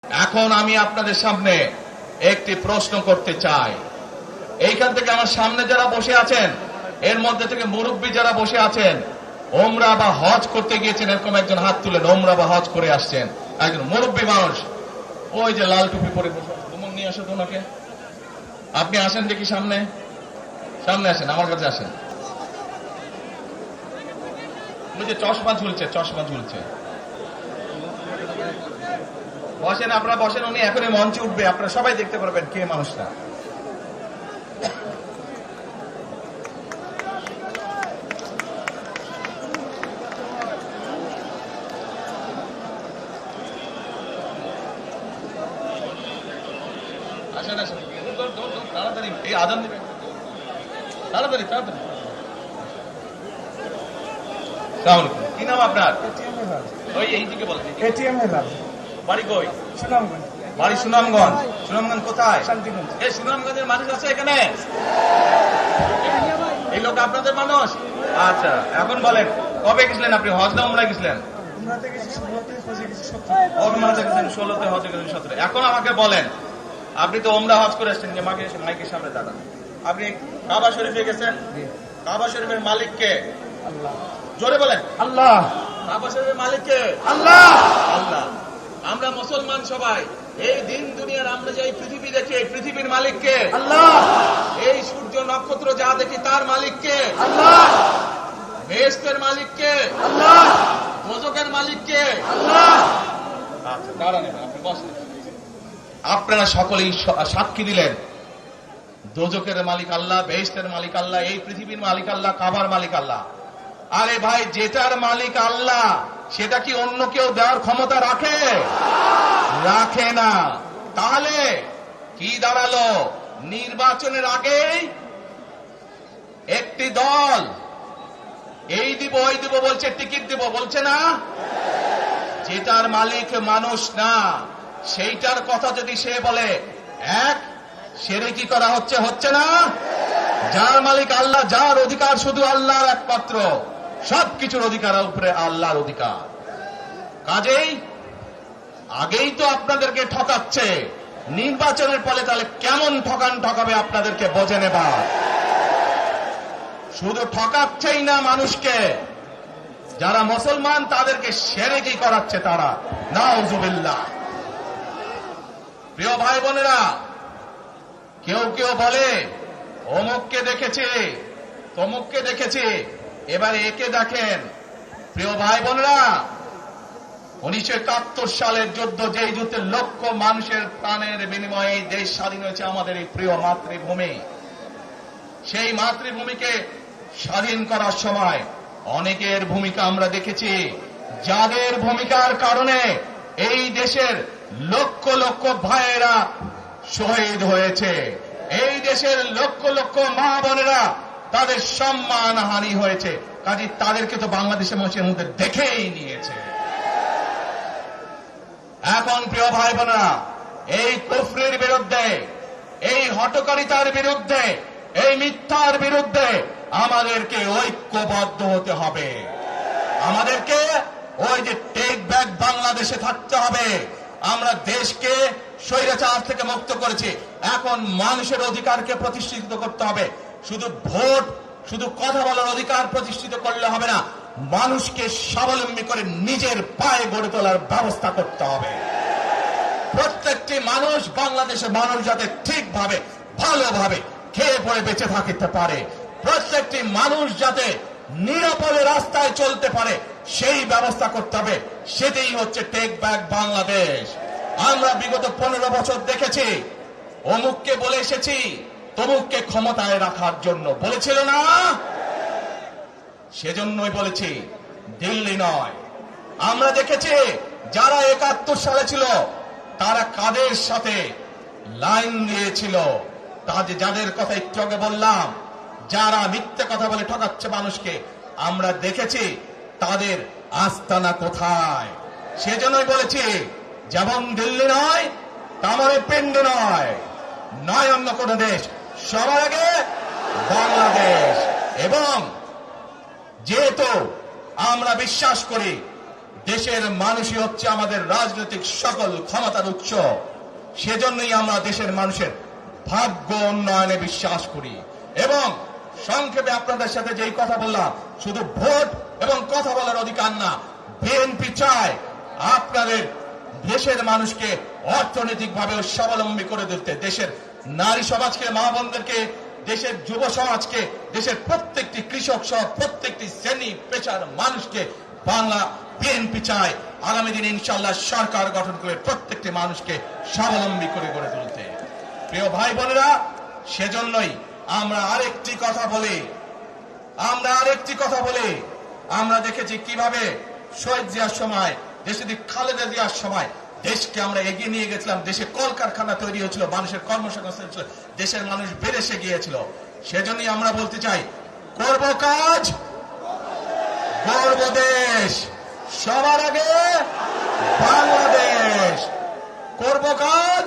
এখন আমি আপনাদের সামনে একটি প্রশ্ন করতে চাই। এইখান থেকে আমার সামনে যারা বসে আছেন, এর মধ্যে থেকে মুরব্বী যারা বসে আছেন, ওমরা বা হজ করতে গিয়েছেন, এরকম একজন হাত তুলেন। ওমরা বা হজ করে আসছেন একজন মুরব্বী মানুষ, ওই যে লাল টুপি পরে বসে, তোমার নিয়ে আসো তো ওনাকে। আপনি আসেন দেখি সামনে, সামনে আসেন, আমার কাছে আসেন। ওই যে চশমা ঝুলছে, চশমা ঝুলছে। বসেন, আপনারা বসেন, উনি এখনই মঞ্চে উঠবে, আপনারা সবাই দেখতে পারবেন কে মানুষটা। আসেন আসেন, তাড়াতাড়ি, এই আজান দিবে, তাড়াতাড়ি তাড়াতাড়ি। কি নাম আপনার? ওই এইদিকে বলেন। এটিএম হেলাল, বাড়ি কই? সুনামগঞ্জ। বাড়ি সুনামগঞ্জ। সুনামগঞ্জ কোথায়? শান্তিগঞ্জ। এই সুনামগঞ্জের মানুষ আছে এখানে? এই লোক আপনাদের মানুষ? আচ্ছা, এখন বলেন, কবে গেছিলেন আপনি? হজ না উমরায় গেছিলেন? উমরাতে গেছি 16তে, হজে গেছি 17। উমরাতে গেছেন 16তে, হজে গেছেন 17। এখন আমাকে বলেন, আপনি তো উমরা হজ করে আসছেন, যে মাইকের সামনে দাঁড়ান। আপনি কাবা শরীফে গেছেন, কাবা শরীফের মালিক কে? আল্লাহ। জোরে বলেন। আল্লাহ। কাবা শরীফের মালিক কে? আল্লাহ। আল্লাহ। আমরা মুসলমান সবাই, এই দিন দুনিয়ার আমরা যে এই পৃথিবী দেখি, এই পৃথিবীর মালিক কে? আল্লাহ। এই সূর্য নক্ষত্র যা দেখি তার মালিক কে? আল্লাহ। বেহেশতের মালিক কে? আল্লাহ। দোজখের মালিক কে? আল্লাহ। আচ্ছা, দাঁড়ান, আপনি বসেন। আপনারা সকলেই সাক্ষী দিলেন, দোজখের মালিক আল্লাহ, বেহেশতের মালিক আল্লাহ, এই পৃথিবীর মালিক আল্লাহ, কাবার মালিক আল্লাহ। আরে ভাই, যেটার মালিক আল্লাহ, সেটা কি অন্য কেউ দেওয়ার ক্ষমতা রাখে? রাখে না। তাহলে কি দাঁড়ালো? নির্বাচনের আগেই একটি দল এই দিব ওই দিব বলছে, টিকিট দিব বলছে না? যেটার মালিক মানুষ না, সেইটার কথা যদি সে বলে, এক সেরে কি করা হচ্ছে? হচ্ছে না? যার মালিক আল্লাহ, যার অধিকার শুধু আল্লাহর একমাত্র, সবকিছুর অধিকার উপরে আল্লাহর অধিকার। কাজেই আগেই তো আপনাদেরকে ঠকাচ্ছে, নির্বাচনের ফলে তাহলে কেমন ঠকাবে আপনাদেরকে বোঝেন এবার। শুধু ঠকাচ্ছেই না মানুষকে, যারা মুসলমান তাদেরকে শিরকি করাচ্ছে তারা। নাউজুবিল্লাহ। প্রিয় ভাই বোনেরা, কেউ কেউ বলে অমুককে দেখেছে, তমুককে দেখেছে, এবার একে দেখেন। প্রিয় ভাই বোনেরা, 1971 সালের যুদ্ধ, যেই যুদ্ধে লক্ষ মানুষের প্রাণের বিনিময়ে এই দেশ স্বাধীন হয়েছে, আমাদের এই প্রিয় মাতৃভূমি, সেই মাতৃভূমিকে স্বাধীন করার সময় অনেকের ভূমিকা আমরা দেখেছি, যাদের ভূমিকার কারণে এই দেশের লক্ষ লক্ষ ভাইয়েরা শহীদ হয়েছে, এই দেশের লক্ষ লক্ষ মা বোনেরা তাদের সম্মান হানি হয়েছে। কাজে তাদেরকে তো বাংলাদেশের মানুষের মধ্যে দেখেই নিয়েছে। এখন প্রিয় ভাই বোনেরা, এই কুফরির বিরুদ্ধে, এই হঠকারিতার বিরুদ্ধে, এই মিথ্যার বিরুদ্ধে আমাদেরকে ঐক্যবদ্ধ হতে হবে। আমাদেরকে ওই যে টেক ব্যাক বাংলাদেশে থাকতে হবে। আমরা দেশকে স্বৈরাচার থেকে মুক্ত করেছি, এখন মানুষের অধিকারকে প্রতিষ্ঠিত করতে হবে। শুধু ভোট, শুধু কথা বলার অধিকার প্রতিষ্ঠিত করলে হবে না, মানুষকে স্বাবলম্বী করে নিজের পায়ে গড়ে তোলার ব্যবস্থা করতে হবে। প্রত্যেকটি মানুষ, বাংলাদেশের মানুষ যাতে ঠিকভাবে, ভালোভাবে খেয়ে পড়ে বেঁচে থাকতে পারে, প্রত্যেকটি মানুষ যাতে নিরাপদে রাস্তায় চলতে পারে, সেই ব্যবস্থা করতে হবে। সেটাই হচ্ছে টেক ব্যাক বাংলাদেশ। আমরা বিগত 15 বছর দেখেছি, অমুককে বলে এসেছি, তমুককে ক্ষমতায় রাখার জন্য বলেছিল না? সেজন্যই বলেছি, দিল্লি নয়। আমরা দেখেছি যারা 71 সালে ছিল, তারা কাদের সাথে লাইন দিয়েছিল, যাদের কথা একটু আগে বললাম, যারা মিথ্যে কথা বলে ঠকাচ্ছে মানুষকে, আমরা দেখেছি তাদের আস্তানা কোথায়। সেজন্যই বলেছি, যেমন দিল্লি নয়, তেমন পিণ্ড নয়, নয় অন্য কোন দেশ, সবার আগে বাংলাদেশ। এবং যেহেতু আমরা বিশ্বাস করি দেশের মানুষই হচ্ছে আমাদের রাজনৈতিক সকল ক্ষমতার উৎস। সেজন্যই আমরা দেশের মানুষের ভাগ্য উন্নয়নে বিশ্বাস করি। এবং সংক্ষেপে আপনাদের সাথে যেই কথা বললাম, শুধু ভোট এবং কথা বলার অধিকার না, বিএনপি চায় আপনাদের দেশের মানুষকে অর্থনৈতিকভাবে স্বাবলম্বী করে তুলতে, দেশের নারী সমাজকে, মা বোনদেরকে, দেশের যুব সমাজকে, দেশের প্রত্যেকটি কৃষক সহ প্রত্যেকটি শ্রেণী পেশার মানুষকে বাংলা বিএনপি চায় আগামী দিনে ইনশাআল্লাহ সরকার গঠন করে প্রত্যেকটি মানুষকে স্বাবলম্বী করে গড়ে তুলতে। প্রিয় ভাই বোনেরা, সেজন্যই আমরা আরেকটি কথা বলি, আমরা দেখেছি কিভাবে শহীদ জিয়ার সময়, দেশে খালেদা জিয়ার সময় দেশকে আমরা এগিয়ে নিয়ে গেছিলাম। দেশে কলকারখানা তৈরি হয়েছিল, মানুষের কর্মসংস্থান ছিল, দেশের মানুষ বেড়েছে গিয়েছিল। সেজন্যই আমরা বলতে চাই, করব কাজ, গর্ব দেশ, সবার আগে বাংলাদেশ। করব কাজ,